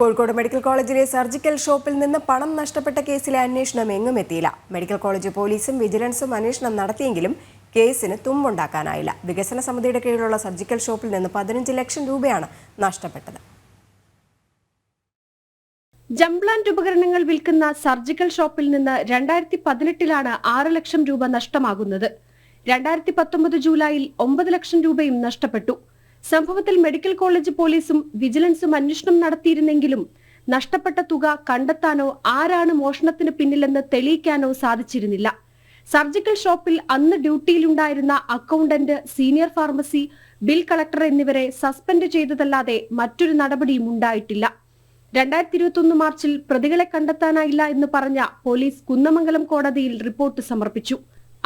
Kozhikode medical കോളേജിലെ surgical ഷോപ്പിൽ നിന്ന് പണം നഷ്ടപ്പെട്ട കേസിലെ അന്വേഷണം എങ്ങും എത്തിയില്ല. മെഡിക്കൽ കോളേജ് പോലീസും വിജിലൻസും അന്വേഷണം നടത്തിയെങ്കിലും കേസിന് തുമ്പുണ്ടാക്കാനായില്ല. വികസന സമിതിയുടെ കീഴിലുള്ള സർജിക്കൽ ഷോപ്പിൽ നിന്ന് 15 ലക്ഷം രൂപയാണ് നഷ്ടപ്പെട്ടത്. ജംപ്ലാന്റ് ഉപകരണങ്ങൾ വിൽക്കുന്ന സർജിക്കൽ ഷോപ്പിൽ നിന്ന് 2018 6 ലക്ഷം രൂപ നഷ്ടമാകുന്നത്. 2019 ജൂലൈയിൽ 9 ലക്ഷം രൂപയും നഷ്ടപ്പെട്ടു. സംഭവത്തിൽ മെഡിക്കൽ കോളേജ് പോലീസും വിജിലൻസും അന്വേഷണം നടത്തിയിരുന്നെങ്കിലും നഷ്ടപ്പെട്ട തുക കണ്ടെത്താനോ ആരാണ് മോഷണത്തിന് പിന്നിലെന്ന് തെളിയിക്കാനോ സാധിച്ചിരുന്നില്ല. സർജിക്കൽ ഷോപ്പിൽ അന്ന് ഡ്യൂട്ടിയിലുണ്ടായിരുന്ന accountant, senior pharmacy, bill collector എന്നിവരെ സസ്പെൻഡ് ചെയ്തതല്ലാതെ മറ്റൊരു നടപടിയും ഉണ്ടായിട്ടില്ല. 2021 മാർച്ചിൽ പ്രതികളെ കണ്ടെത്താനായില്ല എന്ന് പറഞ്ഞ പോലീസ് കുന്നമംഗലം കോടതിയിൽ റിപ്പോർട്ട് സമർപ്പിച്ചു.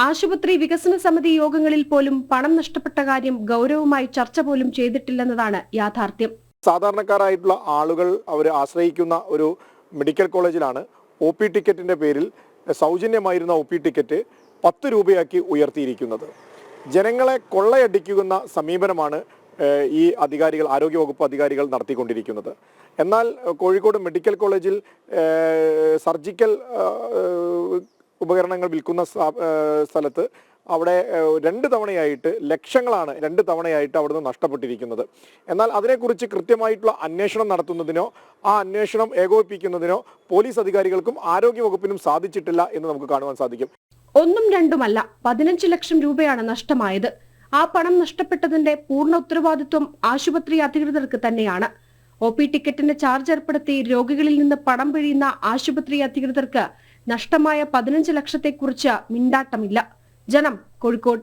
ആശുപത്രി വികസന സമിതി യോഗങ്ങളിൽ പോലും പണം നഷ്ടപ്പെട്ട കാര്യം ഗൗരവമായി ചർച്ച പോലും ചെയ്തിട്ടില്ലെന്നതാണ് യാഥാർത്ഥ്യം. സാധാരണക്കാരായിട്ടുള്ള ആളുകൾ അവർ ആശ്രയിക്കുന്ന ഒരു മെഡിക്കൽ കോളേജിലാണ് OP ടിക്കറ്റിന്റെ പേരിൽ സൗജന്യമായിരുന്ന OP ടിക്കറ്റ് 10 രൂപയാക്കി ഉയർത്തിയിരിക്കുന്നത്. ജനങ്ങളെ കൊള്ളയടിക്കുന്ന സമീപനമാണ് ഈ അധികാരികൾ, ആരോഗ്യവകുപ്പ് അധികാരികൾ നടത്തിക്കൊണ്ടിരിക്കുന്നത്. എന്നാൽ കോഴിക്കോട് മെഡിക്കൽ കോളേജിൽ സർജിക്കൽ ഉപകരണങ്ങൾ വിൽക്കുന്ന സ്ഥലത്ത് അവിടെ 2 തവണയായിട്ട് ലക്ഷങ്ങളാണ് 2 തവണയായിട്ട് അവിടുന്ന് നഷ്ടപ്പെട്ടിരിക്കുന്നത്. എന്നാൽ അതിനെക്കുറിച്ച് കൃത്യമായിട്ടുള്ള അന്വേഷണം നടത്തുന്നതിനോ ആ അന്വേഷണം ഏകോപിപ്പിക്കുന്നതിനോ പോലീസ് അധികാരികൾക്കും ആരോഗ്യവകുപ്പിനും സാധിച്ചിട്ടില്ല എന്ന് നമുക്ക് കാണുവാൻ സാധിക്കും. ഒന്നും രണ്ടുമല്ല, 15 ലക്ഷം രൂപയാണ് നഷ്ടമായത്. ആ പണം നഷ്ടപ്പെട്ടതിന്റെ പൂർണ്ണ ഉത്തരവാദിത്വം ആശുപത്രി അധികൃതർക്ക് തന്നെയാണ്. OP ടിക്കറ്റിന് ചാർജ് ഏർപ്പെടുത്തി രോഗികളിൽ നിന്ന് പണം പിഴിയുന്ന ആശുപത്രി അധികൃതർക്ക് നഷ്ടമായ 15 ലക്ഷത്തെക്കുറിച്ച് മിണ്ടാട്ടമില്ല. ജനം, കോഴിക്കോട്.